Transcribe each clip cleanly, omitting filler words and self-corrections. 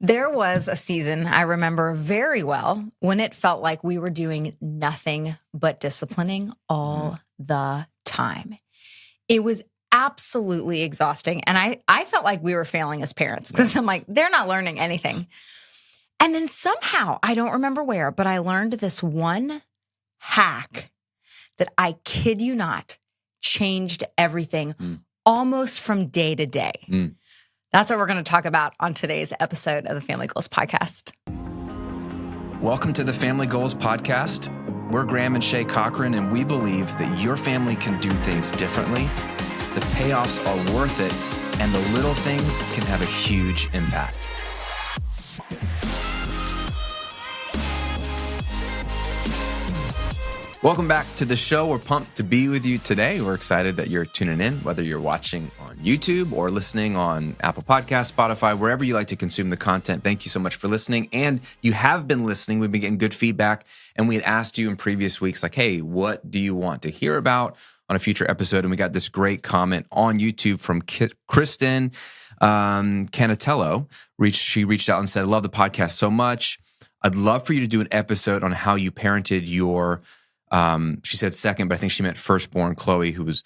There was a season I remember very well when it felt like we were doing nothing but disciplining all the time. It was absolutely exhausting. And I felt like we were failing as parents because I'm like, they're not learning anything. And then somehow, I don't remember where, but I learned this one hack that I kid you not, changed everything almost from day to day. That's what we're going to talk about on today's episode of the Family Goals Podcast. Welcome to the Family Goals Podcast. We're Graham and Shay Cochran, and we believe that your family can do things differently. The payoffs are worth it, and the little things can have a huge impact. Welcome back to the show. We're pumped to be with you today. We're excited that you're tuning in, whether you're watching on YouTube or listening on Apple Podcasts, Spotify, wherever you like to consume the content. Thank you so much for listening. And you have been listening. We've been getting good feedback. And we had asked you in previous weeks, like, hey, what do you want to hear about on a future episode? And we got this great comment on YouTube from Kristen Canatello. She reached out and said, love the podcast so much. I'd love for you to do an episode on how you parented your she said second, but I think she meant firstborn, Chloe, who was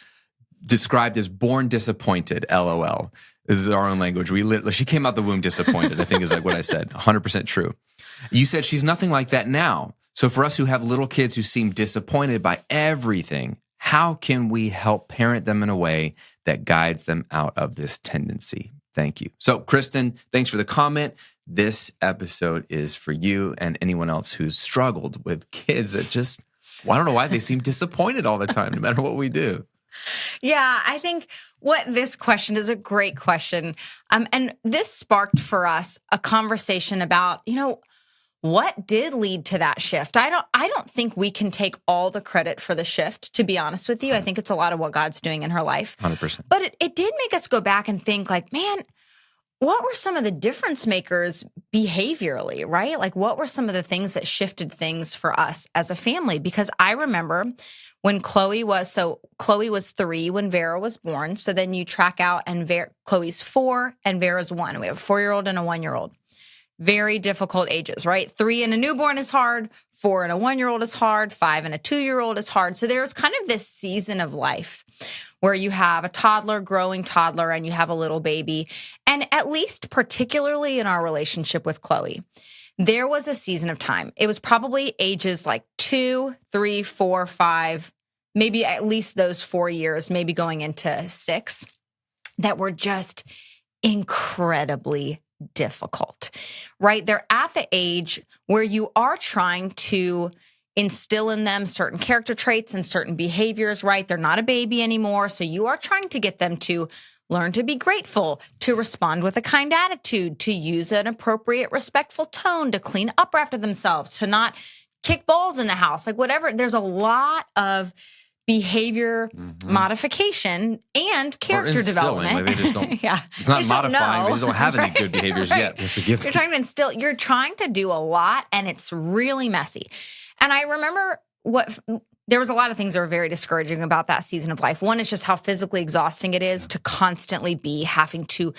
described as born disappointed, LOL. This is our own language. She came out the womb disappointed, I think is like what I said. 100% true. You said she's nothing like that now. So for us who have little kids who seem disappointed by everything, how can we help parent them in a way that guides them out of this tendency? Thank you. So Kristen, thanks for the comment. This episode is for you and anyone else who's struggled with kids that just... Well, I don't know why they seem disappointed all the time, no matter what we do. Yeah, I think what this question is a great question. And this sparked for us a conversation about, what did lead to that shift? I don't think we can take all the credit for the shift, to be honest with you. I think it's a lot of what God's doing in her life. 100%. But it did make us go back and think like, man, what were some of the difference makers behaviorally, right? Like what were some of the things that shifted things for us as a family? Because I remember when Chloe was 3 when Vera was born. So then you track out and Chloe's 4 and Vera's 1. We have a 4-year-old and a 1-year-old. Very difficult ages, right? 3 and a newborn is hard. 4 and a 1-year-old is hard. 5 and a 2-year-old is hard. So there's kind of this season of life where you have a toddler, growing toddler, and you have a little baby. And at least particularly in our relationship with Chloe, there was a season of time. It was probably ages like 2, 3, 4, 5, maybe at least those 4 years, maybe going into 6, that were just incredibly difficult, right? They're at the age where you are trying to instill in them certain character traits and certain behaviors, right? They're not a baby anymore. So you are trying to get them to learn to be grateful, to respond with a kind attitude, to use an appropriate, respectful tone, to clean up after themselves, to not kick balls in the house, like whatever. There's a lot of behavior modification and character development. Like they just don't, yeah. It's not modifying. They just don't have any good behaviors yet. We have to give them. You're trying to do a lot, and it's really messy. And I remember there was a lot of things that were very discouraging about that season of life. One is just how physically exhausting it is to constantly be having to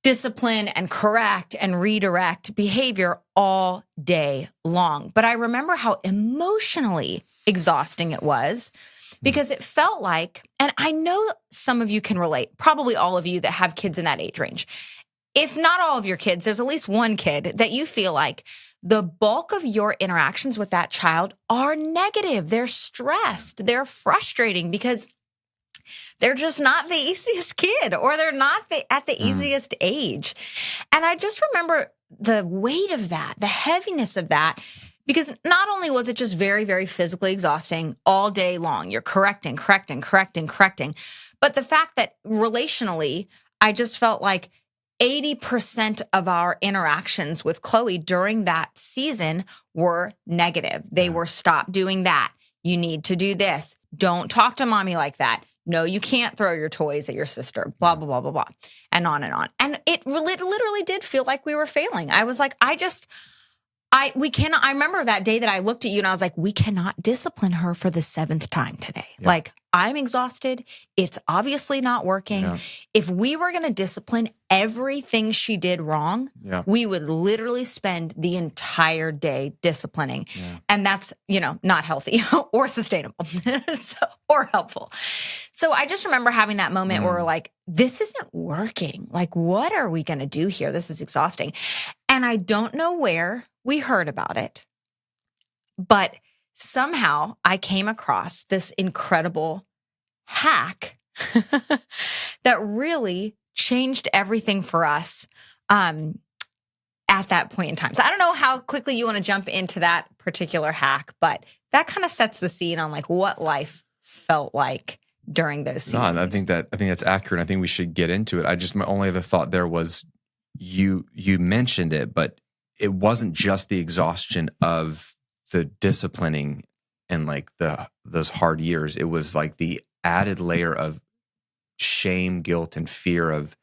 discipline and correct and redirect behavior all day long. But I remember how emotionally exhausting it was because it felt like, and I know some of you can relate, probably all of you that have kids in that age range. If not all of your kids, there's at least one kid that you feel like the bulk of your interactions with that child are negative. They're stressed. They're frustrating because they're just not the easiest kid, or they're not at the easiest age. And I just remember the weight of that, the heaviness of that, because not only was it just very, very physically exhausting all day long, you're correcting, but the fact that relationally, I just felt like 80% of our interactions with Chloe during that season were negative. They were, stop doing that. You need to do this. Don't talk to mommy like that. No, you can't throw your toys at your sister, blah, blah, blah, blah, blah, and on and on. And it literally did feel like we were failing. I was like, I remember that day that I looked at you and I was like, we cannot discipline her for the 7th time today. Yeah. Like, I'm exhausted. It's obviously not working. Yeah. If we were going to discipline everything she did wrong, Yeah. we would literally spend the entire day disciplining. Yeah. And that's, not healthy or sustainable or helpful. So I just remember having that moment where we're like, this isn't working. Like, what are we going to do here? This is exhausting. And I don't know where we heard about it, but somehow I came across this incredible hack that really changed everything for us at that point in time. So I don't know how quickly you want to jump into that particular hack, but that kind of sets the scene on like what life felt like during those seasons. No, I think that's accurate. I think we should get into it. My only other thought there was you mentioned it, but it wasn't just the exhaustion of the disciplining and like those hard years. It was like the added layer of shame, guilt, and fear of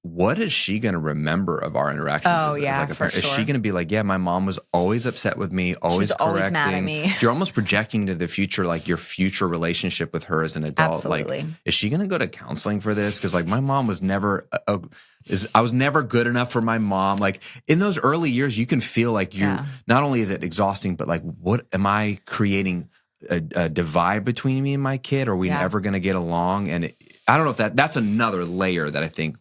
what is she going to remember of our interactions as like a parent? Is she going to be like, yeah, my mom was always upset with me, always correcting. Always mad at me. You're almost projecting to the future, like your future relationship with her as an adult. Absolutely. Like, is she going to go to counseling for this? Because like my mom was never, I was never good enough for my mom. Like in those early years, you can feel like not only is it exhausting, but like, what am I creating a divide between me and my kid? Are we never going to get along? And I don't know if that's another layer that I think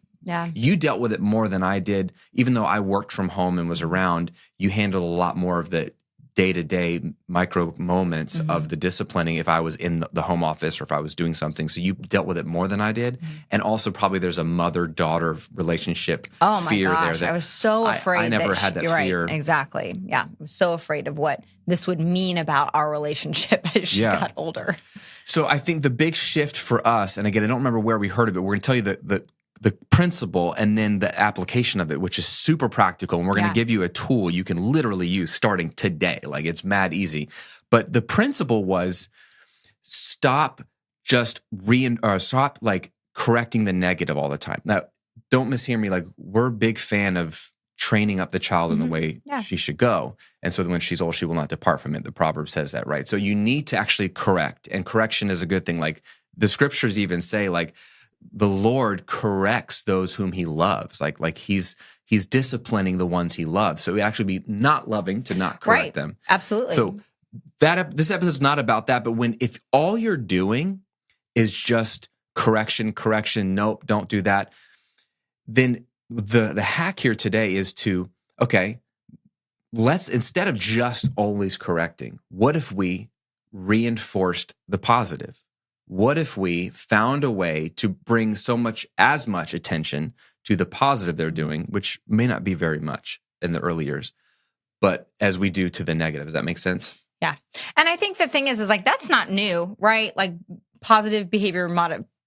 you dealt with it more than I did. Even though I worked from home and was around, you handled a lot more of the day-to-day micro moments of the disciplining if I was in the home office or if I was doing something. So you dealt with it more than I did. And also probably there's a mother-daughter relationship fear there. That I was so afraid. I never had that fear. Right, exactly. Yeah. I was so afraid of what this would mean about our relationship as she got older. So I think the big shift for us, and again, I don't remember where we heard of it, we're going to tell you the principle and then the application of it, which is super practical. And we're going to give you a tool you can literally use starting today. Like it's mad easy. But the principle was stop like correcting the negative all the time. Now, don't mishear me. Like we're a big fan of training up the child in the way she should go. And so that when she's old, she will not depart from it. The proverb says that, right? So you need to actually correct. And correction is a good thing. Like the scriptures even say like, the Lord corrects those whom he loves. Like he's disciplining the ones he loves. So it actually be not loving to not correct them. Absolutely. So this episode's not about that, but if all you're doing is just correction, nope, don't do that, then the hack here today is to, okay, let's, instead of just always correcting, what if we reinforced the positive? What if we found a way to bring as much attention to the positive they're doing, which may not be very much in the early years, but as we do to the negative? Does that make sense? Yeah. And I think the thing is like, that's not new, right? Like positive behavior,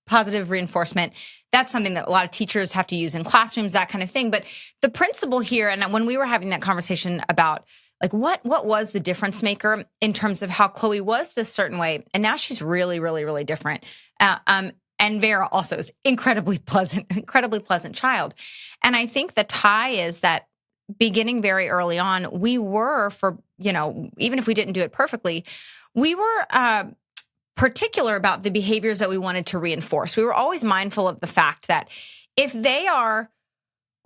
positive reinforcement. That's something that a lot of teachers have to use in classrooms, that kind of thing. But the principle here, and when we were having that conversation about like what was the difference maker in terms of how Chloe was this certain way, and now she's really, really, really different. And Vera also is incredibly pleasant child. And I think the tie is that beginning very early on, we were even if we didn't do it perfectly, we were particular about the behaviors that we wanted to reinforce. We were always mindful of the fact that if they are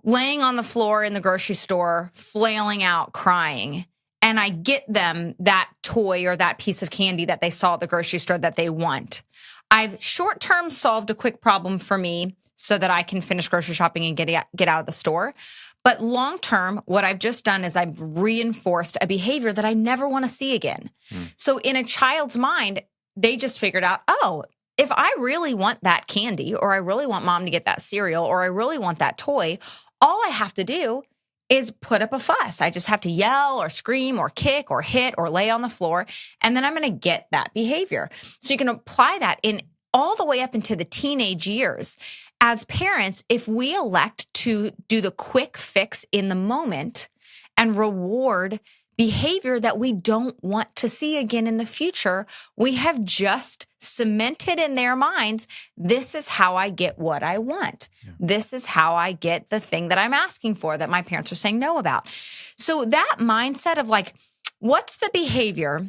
laying on the floor in the grocery store, flailing out, crying, and I get them that toy or that piece of candy that they saw at the grocery store that they want, I've short-term solved a quick problem for me so that I can finish grocery shopping and get out of the store. But long-term, what I've just done is I've reinforced a behavior that I never want to see again. So in a child's mind, they just figured out, oh, if I really want that candy, or I really want mom to get that cereal, or I really want that toy, all I have to do is put up a fuss. I just have to yell or scream or kick or hit or lay on the floor, and then I'm going to get that behavior. So you can apply that in all the way up into the teenage years. As parents, if we elect to do the quick fix in the moment and reward behavior that we don't want to see again in the future, we have just cemented in their minds, this is how I get what I want. Yeah. This is how I get the thing that I'm asking for that my parents are saying no about. So that mindset of like, what's the behavior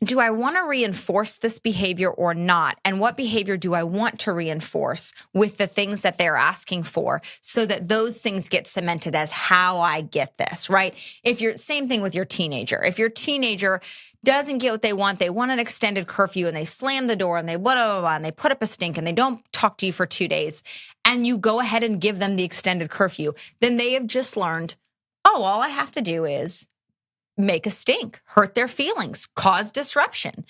do I want to reinforce this behavior or not? And what behavior do I want to reinforce with the things that they're asking for so that those things get cemented as how I get this, right? Same thing with your teenager. If your teenager doesn't get what they want an extended curfew and they slam the door and they blah, blah, blah, and they put up a stink and they don't talk to you for 2 days and you go ahead and give them the extended curfew, then they have just learned, oh, all I have to do is make a stink, hurt their feelings, cause disruption.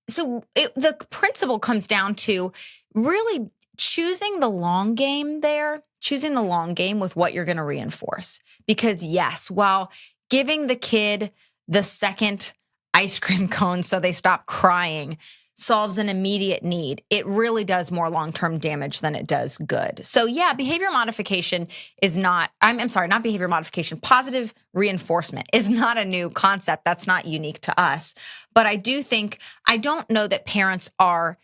So the principle comes down to really choosing the long game there, choosing the long game with what you're going to reinforce. Because yes, while giving the kid the second ice cream cone so they stop crying solves an immediate need, it really does more long-term damage than it does good. So yeah, behavior modification is not, I'm sorry, not behavior modification, positive reinforcement is not a new concept. That's not unique to us. But I don't know that parents are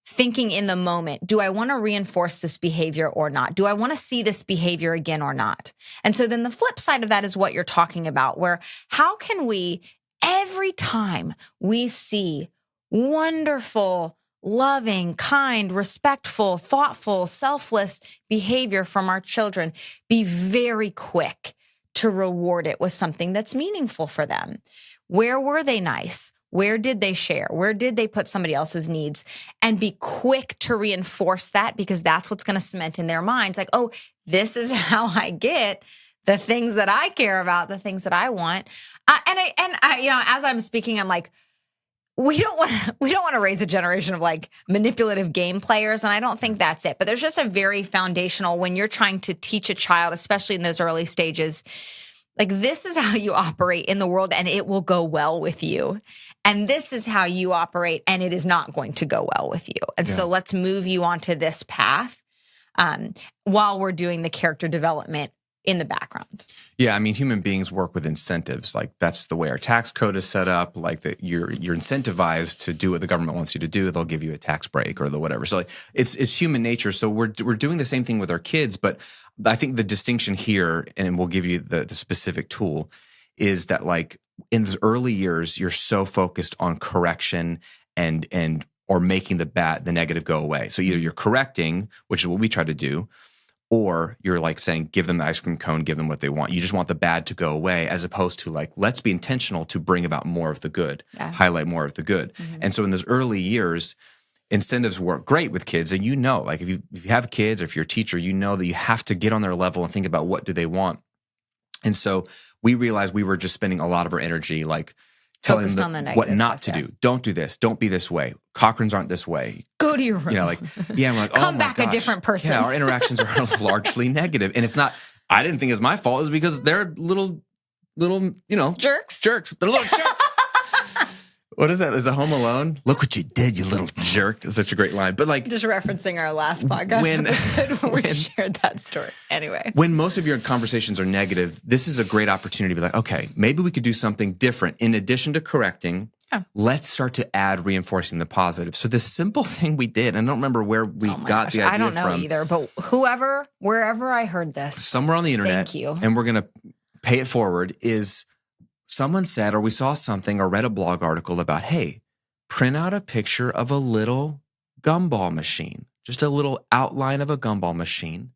thinking in the moment, do I want to reinforce this behavior or not? Do I want to see this behavior again or not? And so then the flip side of that is what you're talking about, where how can we, every time we see wonderful, loving, kind, respectful, thoughtful, selfless behavior from our children, be very quick to reward it with something that's meaningful for them. Where were they nice? Where did they share? Where did they put somebody else's needs? And be quick to reinforce that, because that's what's going to cement in their minds. Like, oh, this is how I get the things that I care about, the things that I want. And I, as I'm speaking, I'm like, we don't want to raise a generation of like manipulative game players. And I don't think that's it. But there's just a very foundational, when you're trying to teach a child, especially in those early stages, like this is how you operate in the world and it will go well with you. And this is how you operate and it is not going to go well with you. And so let's move you onto this path while we're doing the character development in the background. Yeah, I mean, human beings work with incentives. Like that's the way our tax code is set up. Like that, you're incentivized to do what the government wants you to do. They'll give you a tax break or the whatever. So like, it's human nature. So we're doing the same thing with our kids. But I think the distinction here, and we'll give you the specific tool, is that like in the early years, you're so focused on correction and or making the negative go away. So either you're correcting, which is what we try to do, or you're like saying, give them the ice cream cone, give them what they want. You just want the bad to go away, as opposed to like, let's be intentional to bring about more of the good, highlight more of the good. Mm-hmm. And so in those early years, incentives work great with kids. And like if you have kids or if you're a teacher, you know that you have to get on their level and think about what do they want. And so we realized we were just spending a lot of our energy like telling them what not to do. Don't do this. Don't be this way. Cochrans aren't this way. Go to your room. I'm like, oh come back my gosh. A different person. Yeah, our interactions are largely negative. And it's not, I didn't think it was my fault. It was because they're little, jerks. They're little jerks. What is that? Is it Home Alone? Look what you did, you little jerk. That's such a great line. But like, just referencing our last podcast episode when we shared that story. Anyway, when most of your conversations are negative, this is a great opportunity to be like, okay, maybe we could do something different. In addition to correcting, let's start to add reinforcing the positive. So this simple thing we did, and I don't remember where we got the idea from. I don't know either, but wherever I heard this. Somewhere on the internet. Thank you. And we're going to pay it forward is someone said, or we saw something or read a blog article about, hey, print out a picture of a little gumball machine, just a little outline of a gumball machine,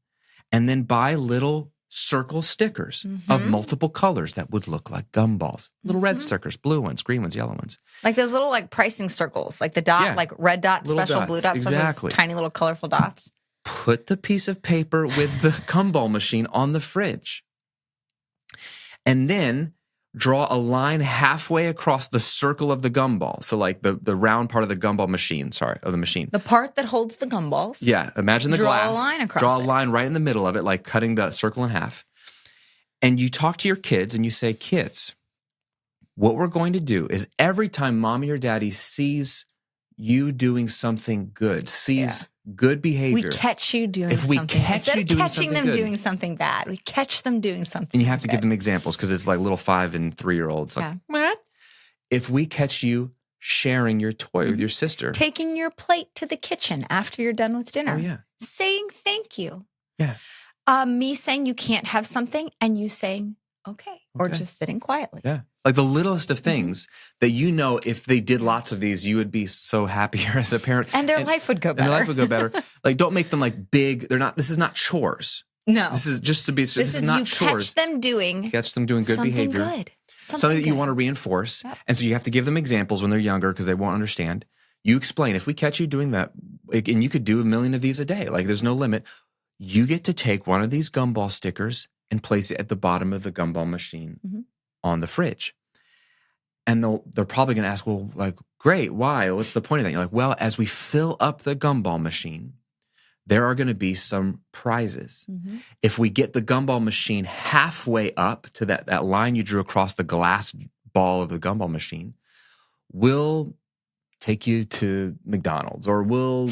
and then buy little circle stickers of multiple colors that would look like gumballs. Little red stickers, blue ones, green ones, yellow ones. Like those little like pricing circles, like the dot, like red dot, little special, dots. Blue dot, special, tiny little colorful dots. Put the piece of paper with the gumball machine on the fridge. And then draw a line halfway across the circle of the gumball. So like the round part of the gumball machine, of the machine. The part that holds the gumballs. Yeah, imagine the glass. Draw a line across Draw a line right in the middle of it, like cutting the circle in half. And you talk to your kids and you say, kids, what we're going to do is every time mommy or daddy sees you doing something good, sees good behavior. We catch you doing something. If we catch you doing something Instead of catching them good, doing something bad, we catch them doing something and you have to good. give them examples because it's like little 5 and 3-year-olds. Like, what? If we catch you sharing your toy with your sister. Taking your plate to the kitchen after you're done with dinner. Oh, yeah. Saying thank you. Yeah. Me saying you can't have something and you saying, okay. Or just sitting quietly. Yeah. Like the littlest of things that if they did lots of these, you would be so happier as a parent. And their life would go better. And their life would go better. Like don't make them like big. This is not chores. No. This is just to be, this is not chores. Catch them doing good behavior. Good. Something that you want to reinforce. Yep. And so you have to give them examples when they're younger because they won't understand. You explain, if we catch you doing that, and you could do 1 million of these a day, like there's no limit, you get to take one of these gumball stickers and place it at the bottom of the gumball machine on the fridge. And they're probably going to ask, well, like, great, why? What's the point of that? You're like, well, as we fill up the gumball machine, there are going to be some prizes. If we get the gumball machine halfway up to that line you drew across the glass ball of the gumball machine, we'll take you to McDonald's, or we'll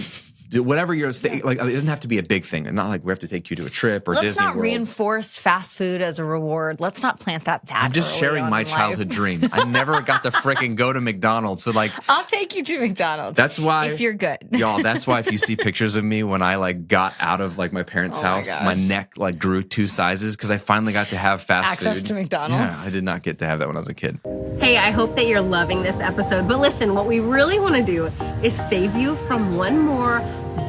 do whatever you're like. It doesn't have to be a big thing. It's not like we have to take you to a trip or Disney World. Let's not reinforce fast food as a reward. Let's not plant that. I'm just sharing my childhood dream. I never got to freaking go to McDonald's. So like, I'll take you to McDonald's. That's why, if you're good, y'all. That's why if you see pictures of me when I like got out of like my parents' house, my neck like grew 2 sizes because I finally got to have access to McDonald's. Yeah, I did not get to have that when I was a kid. Hey, I hope that you're loving this episode. But listen, what we really want to do is save you from one more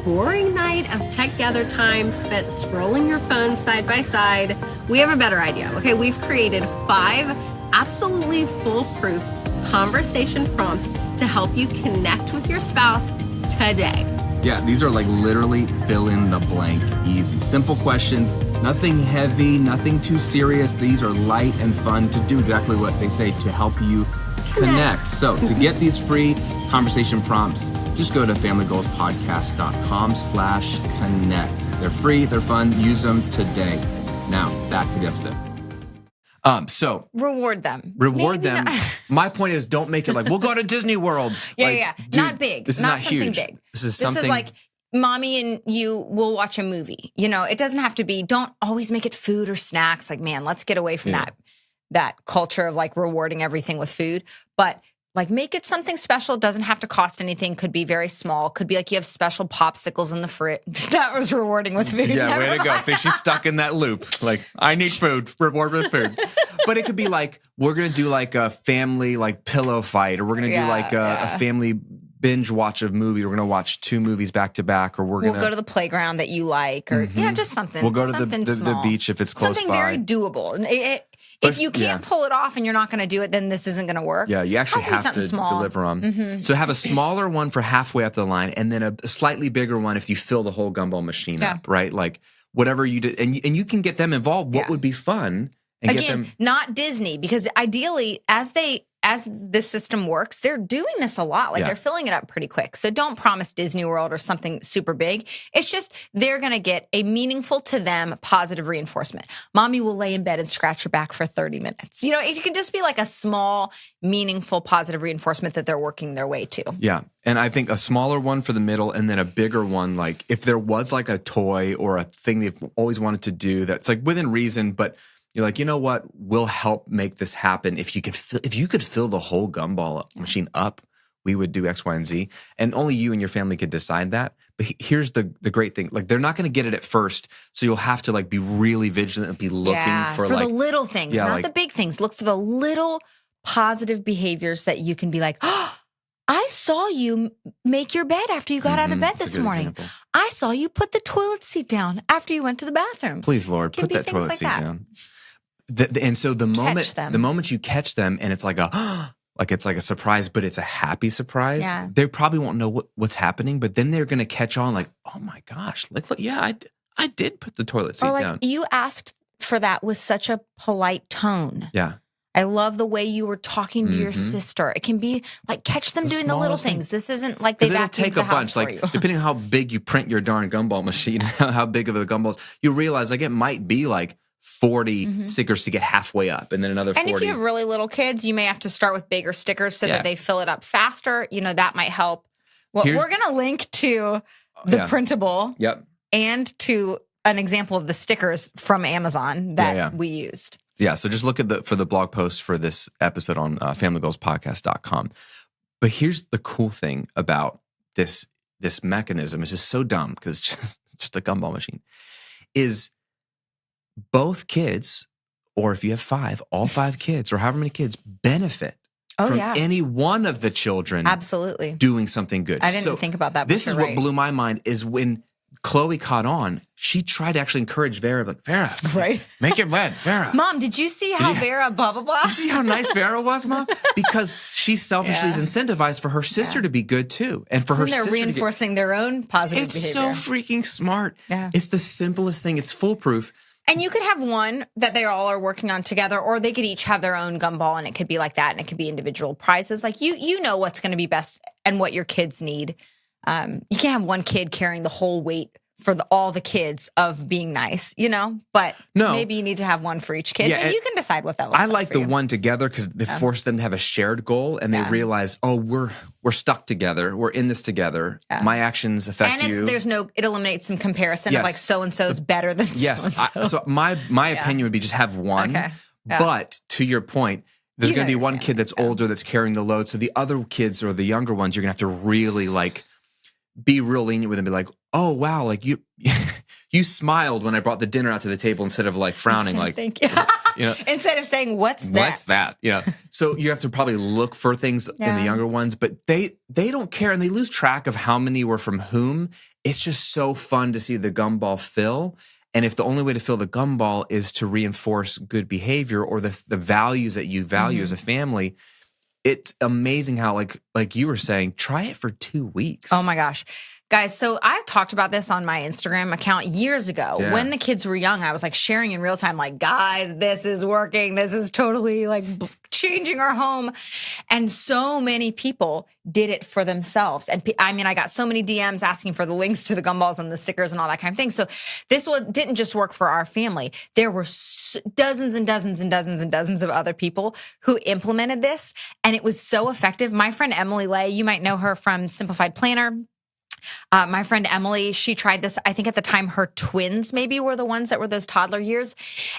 boring night of tech gather time spent scrolling your phone side by side. We have a better idea. Okay, we've created 5 absolutely foolproof conversation prompts to help you connect with your spouse today. Yeah, these are like literally fill in the blank, easy, simple questions, nothing heavy, nothing too serious. These are light and fun to do exactly what they say, to help you connect. So to get these free conversation prompts, just go to familygoalspodcast.com/connect. They're free, they're fun, use them today. Now, back to the episode. So reward them. Reward them. My point is, don't make it like, we'll go to Disney World. Yeah. Dude, not big. This is not something huge. big. This is something. This is like, mommy and you will watch a movie. It doesn't have to be, don't always make it food or snacks. Like, man, let's get away from that culture of like rewarding everything with food. But like, make it something special. It doesn't have to cost anything. Could be very small. Could be like you have special popsicles in the fridge. That was rewarding with food. Yeah, way to go. See, she's stuck in that loop. Like, I need food. Reward with food. But it could be like, we're going to do like a family like pillow fight, or we're going to do like a family binge watch of movie. We're going to watch 2 movies back to back, or we'll go to the playground that you like, or just something. We'll go to something the beach if it's close by. Something very doable. If you can't pull it off and you're not going to do it, then this isn't going to work. Yeah, you actually have to deliver on. So have a smaller one for halfway up the line, and then a slightly bigger one if you fill the whole gumball machine up, right? Like whatever you do, and you can get them involved. What would be fun? And Again, get them, not Disney, because ideally, as this system works, they're doing this a lot. Like they're filling it up pretty quick. So don't promise Disney World or something super big. It's just they're going to get a meaningful to them positive reinforcement. Mommy will lay in bed and scratch her back for 30 minutes. It can just be like a small, meaningful, positive reinforcement that they're working their way to. Yeah. And I think a smaller one for the middle, and then a bigger one, like if there was like a toy or a thing they've always wanted to do that's like within reason, but you're like, you know what? We'll help make this happen. If you could fill the whole gumball machine up, we would do X, Y, and Z. And only you and your family could decide that. But here's the great thing: like they're not going to get it at first, so you'll have to like be really vigilant and be looking for like the little things, not the big things. Look for the little positive behaviors that you can be like, oh, I saw you make your bed after you got out of bed this morning. Example. I saw you put the toilet seat down after you went to the bathroom. Please, Lord, put that toilet seat down. And so the moment you catch them, and it's like it's like a surprise, but it's a happy surprise. Yeah. They probably won't know what's happening, but then they're going to catch on. Like, oh my gosh, look, I did put the toilet seat down. You asked for that with such a polite tone. Yeah. I love the way you were talking to your sister. It can be like, catch them doing the little things. This isn't like they vacuumed take the a bunch. house for Like you. depending on how big you print your darn gumball machine, how big of the gumballs, you realize like it might be like 40 stickers to get halfway up, and then another 40. And if you have really little kids, you may have to start with bigger stickers so that they fill it up faster. That might help. Well, we're going to link to the printable and to an example of the stickers from Amazon that we used. Yeah, so just look for the blog post for this episode on familygoalspodcast.com. But here's the cool thing about this mechanism. It's just so dumb because it's just a gumball machine. Is both kids or if you have 5, all 5 kids or however many kids benefit from any one of the children absolutely doing something good. I didn't even think about that. This is what blew my mind is when Chloe caught on, she tried to actually encourage Vera, like, Vera, right? Make your bed, Vera. Mom, did you see how Vera blah, blah, blah? Did you see how nice Vera was, Mom? Because she selfishly is incentivized for her sister to be good too. And for her sister they're reinforcing their own positive behavior. It's so freaking smart. Yeah. It's the simplest thing. It's foolproof. And you could have one that they all are working on together, or they could each have their own gumball, and it could be like that, and it could be individual prizes. Like you know what's going to be best and what your kids need. You can't have one kid carrying the whole weight for all the kids of being nice, but maybe you need to have one for each kid. And you can decide what that looks like. I like the one together because they force them to have a shared goal, and they realize, oh, we're stuck together. We're in this together. My actions affect you. And it eliminates some comparison of like so-and-so's better than so-and-so. So my opinion would be just have one. Okay. But to your point, there's going to be one kid that's older that's carrying the load. So the other kids or the younger ones, you're going to have to really like be real lenient with them. Be like, oh, wow, like you smiled when I brought the dinner out to the table instead of like frowning. Like, thank you. Instead of saying, what's that? What's that? Yeah. So you have to probably look for things in the younger ones, but they don't care and they lose track of how many were from whom. It's just so fun to see the gumball fill. And if the only way to fill the gumball is to reinforce good behavior or the values that you value as a family, it's amazing how, like you were saying, try it for 2 weeks. Oh my gosh. Guys, so I've talked about this on my Instagram account years ago. Yeah. When the kids were young, I was like sharing in real time, like, guys, this is working. This is totally like changing our home. And so many people did it for themselves. And I got so many DMs asking for the links to the gumballs and the stickers and all that kind of thing. So this didn't just work for our family. There were dozens and dozens and dozens and dozens of other people who implemented this. And it was so effective. My friend Emily Lay, you might know her from Simplified Planner. My friend Emily, she tried this. I think at the time her twins maybe were the ones that were those toddler years.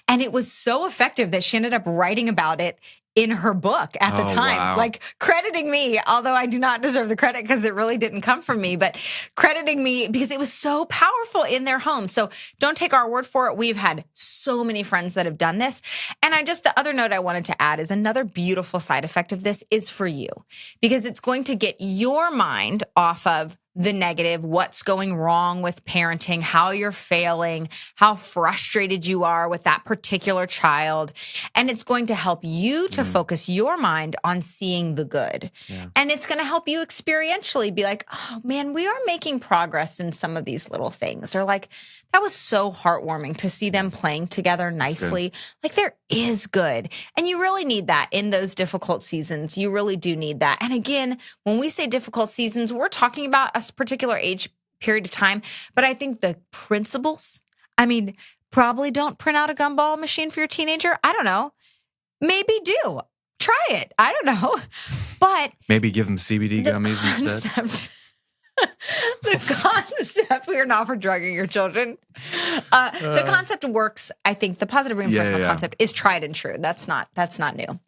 And it was so effective that she ended up writing about it in her book at the time, like crediting me, although I do not deserve the credit because it really didn't come from me, but crediting me because it was so powerful in their home. So don't take our word for it. We've had so many friends that have done this. And the other note I wanted to add is another beautiful side effect of this is for you, because it's going to get your mind off of the negative, what's going wrong with parenting, how you're failing, how frustrated you are with that particular child. And it's going to help you to focus your mind on seeing the good. Yeah. And it's going to help you experientially be like, oh man, we are making progress in some of these little things. Or like, that was so heartwarming to see them playing together nicely. Like there is good. And you really need that in those difficult seasons. You really do need that. And again, when we say difficult seasons, we're talking about a particular age period of time. But I think the principles, probably don't print out a gumball machine for your teenager. I don't know. Maybe do. Try it. I don't know. But maybe give them CBD gummies instead. The concept, we are not for drugging your children. The concept works. I think the positive reinforcement concept is tried and true. That's not new.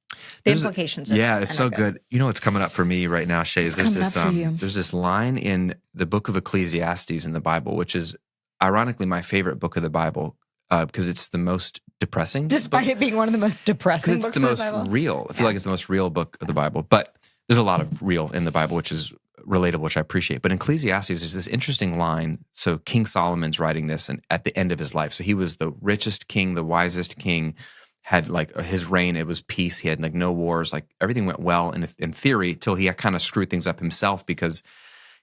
The implications are it's so good. You know what's coming up for me right now, Shay? There's this line in the book of Ecclesiastes in the Bible, which is ironically my favorite book of the Bible, because it's the most depressing. Despite it being one of the most depressing books of the Bible. It's the most real. I feel like it's the most real book of the Bible. But there's a lot of real in the Bible, which is relatable, which I appreciate. But in Ecclesiastes, there's this interesting line. So King Solomon's writing this and at the end of his life. So he was the richest king, the wisest king, had like his reign, it was peace. He had like no wars, like everything went well in theory till he kind of screwed things up himself because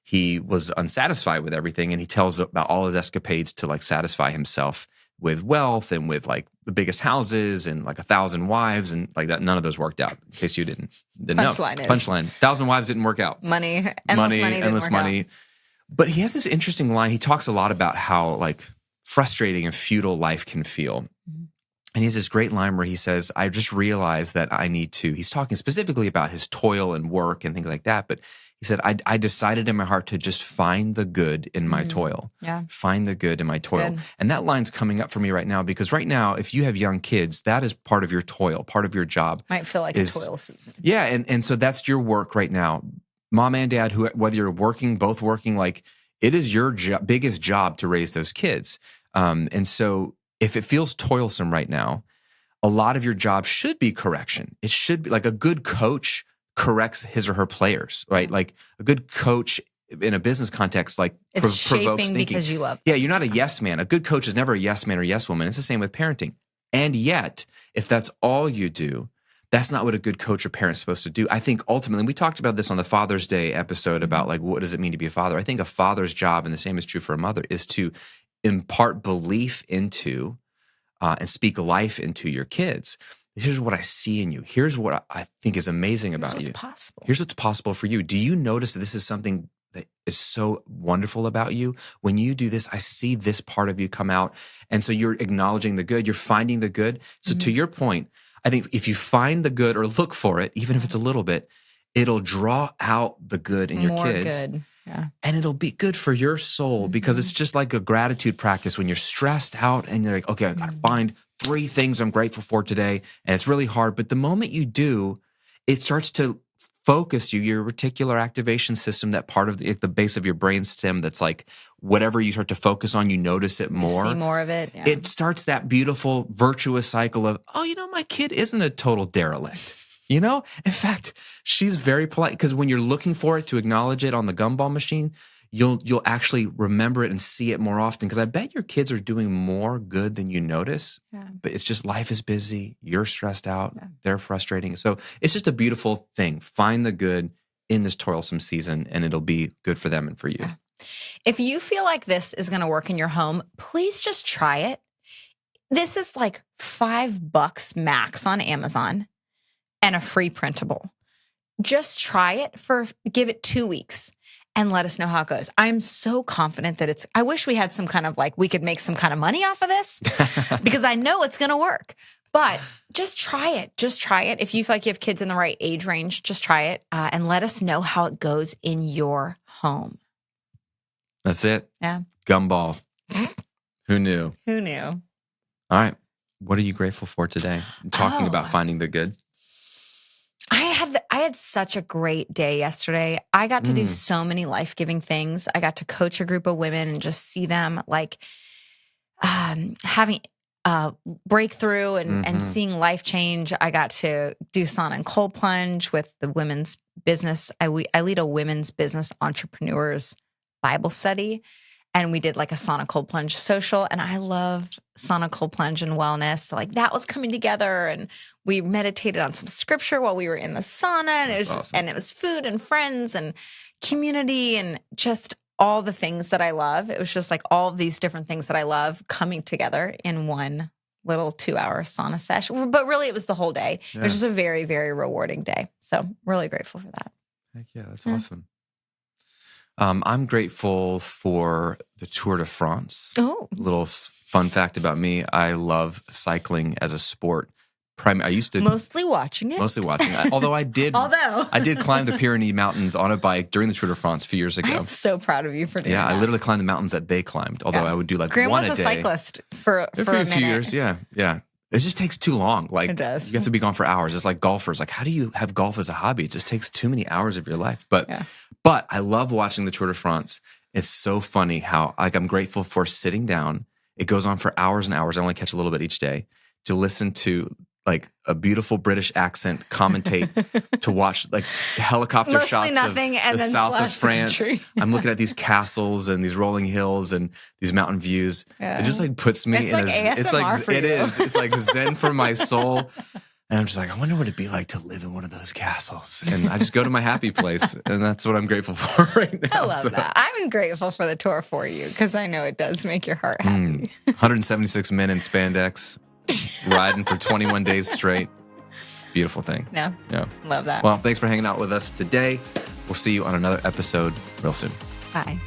he was unsatisfied with everything. And he tells about all his escapades to like satisfy himself with wealth and with like the biggest houses and like 1,000 wives and like that. None of those worked out, in case you didn't know. Punchline. 1,000 wives didn't work out. Endless money. But he has this interesting line. He talks a lot about how like frustrating and futile life can feel. Mm-hmm. And he has this great line where he says, I just realized that I need to, he's talking specifically about his toil and work and things like that. But he said, I decided in my heart to just find the good in my toil. Yeah. Find the good in my toil. Good. And that line's coming up for me right now because right now, if you have young kids, that is part of your toil, part of your job. Might feel like a toil season. Yeah. And so that's your work right now. Mom and dad, whether you're working, both working, like it is your biggest job to raise those kids. And so if it feels toilsome right now, a lot of your job should be correction. It should be like a good coach corrects his or her players, right? Like a good coach in a business context, like It's provokes shaping thinking. because you love. Yeah, you're not a yes man. A good coach is never a yes man or yes woman. It's the same with parenting. And yet, if that's all you do, that's not what a good coach or parent is supposed to do. I think ultimately, and we talked about this on the Father's Day episode about like, what does it mean to be a father? I think a father's job, and the same is true for a mother, is to impart belief into and speak life into your kids. Here's what I see in you. Here's what I think is amazing about Here's you. what's possible. Here's what's possible for you. Do you notice that this is something that is so wonderful about you? When you do this, I see this part of you come out. And so you're acknowledging the good, you're finding the good. So to your point, I think if you find the good or look for it, even if it's a little bit, it'll draw out the good in your More kids. good. Yeah. And it'll be good for your soul because it's just like a gratitude practice when you're stressed out and you're like, okay, I gotta find 3 things I'm grateful for today. And it's really hard. But the moment you do, it starts to focus you, your reticular activation system, that part of the base of your brain stem that's like whatever you start to focus on, you notice it more. See more of it. Yeah. It starts that beautiful virtuous cycle of, oh, my kid isn't a total derelict. In fact, she's very polite because when you're looking for it to acknowledge it on the gumball machine, you'll actually remember it and see it more often. Because I bet your kids are doing more good than you notice. Yeah. But it's just life is busy. You're stressed out. Yeah. They're frustrating. So it's just a beautiful thing. Find the good in this toilsome season, and it'll be good for them and for you. Yeah. If you feel like this is going to work in your home, please just try it. This is like $5 max on Amazon and a free printable. Just try it give it 2 weeks and let us know how it goes. I'm so confident that I wish we had some kind of we could make some kind of money off of this because I know it's going to work. But just try it. Just try it. If you feel like you have kids in the right age range, just try it and let us know how it goes in your home. That's it. Yeah. Gumballs. Who knew? Who knew? All right. What are you grateful for today? Talking about finding the good. I had such a great day yesterday. I got to do so many life-giving things. I got to coach a group of women and just see them having breakthrough and seeing life change. I got to do sauna and cold plunge with the women's business. I lead a women's business entrepreneurs Bible study. And we did a sauna cold plunge social. And I loved sauna cold plunge and wellness. So that was coming together. And we meditated on some scripture while we were in the sauna. And it was food and friends and community and just all the things that I love. It was just all of these different things that I love coming together in one little 2-hour sauna session. But really, it was the whole day. Yeah. It was just a very, very rewarding day. So really grateful for that. Heck yeah, that's awesome. I'm grateful for the Tour de France. Oh. Little fun fact about me, I love cycling as a sport. I used to mostly watching it. Although I did climb the Pyrenees Mountains on a bike during the Tour de France a few years ago. I'm so proud of you for doing that. Yeah, I literally climbed the mountains that they climbed. Although I would do Graham one a day. was a cyclist for a few years. Yeah. It just takes too long. It does. You have to be gone for hours. It's like golfers. How do you have golf as a hobby? It just takes too many hours of your life. But I love watching the Tour de France. It's so funny how I'm grateful for sitting down. It goes on for hours and hours. I only catch a little bit each day to listen to a beautiful British accent commentate, to watch helicopter mostly shots nothing, of and the then south of France. I'm looking at these castles and these rolling hills and these mountain views. Yeah. It just puts me in ASMR for it you. is. It's like zen for my soul. And I'm just I wonder what it'd be like to live in one of those castles. And I just go to my happy place. And that's what I'm grateful for right now. I love that. I'm grateful for the tour for you because I know it does make your heart happy. 176 men in spandex, riding for 21 days straight. Beautiful thing. Yeah. Love that. Well, thanks for hanging out with us today. We'll see you on another episode real soon. Bye.